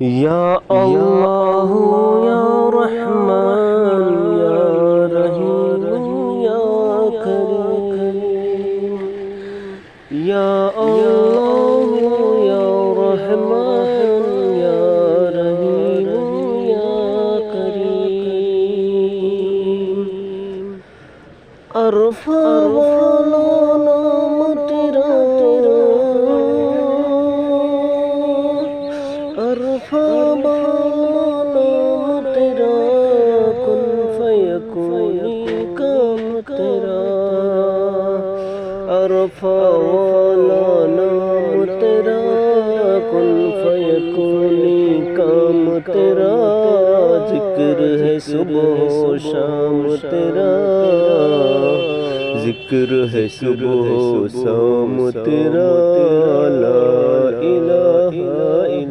या अल्लाह या रहमान या रहीम या करीम। या अल्लाह या रहमान या रहीम या करीम। अरफा वाला नाम तेरा, अरफा वाला नाम तेरा, कुन फयकूनी काम तेरा। अरफा वाला नाम तेरा, कुन फयकूनी काम तेरा। जिक्र है सुबह शाम तेरा, जिक्र है सुबह शाम तेरा। ला इलाहा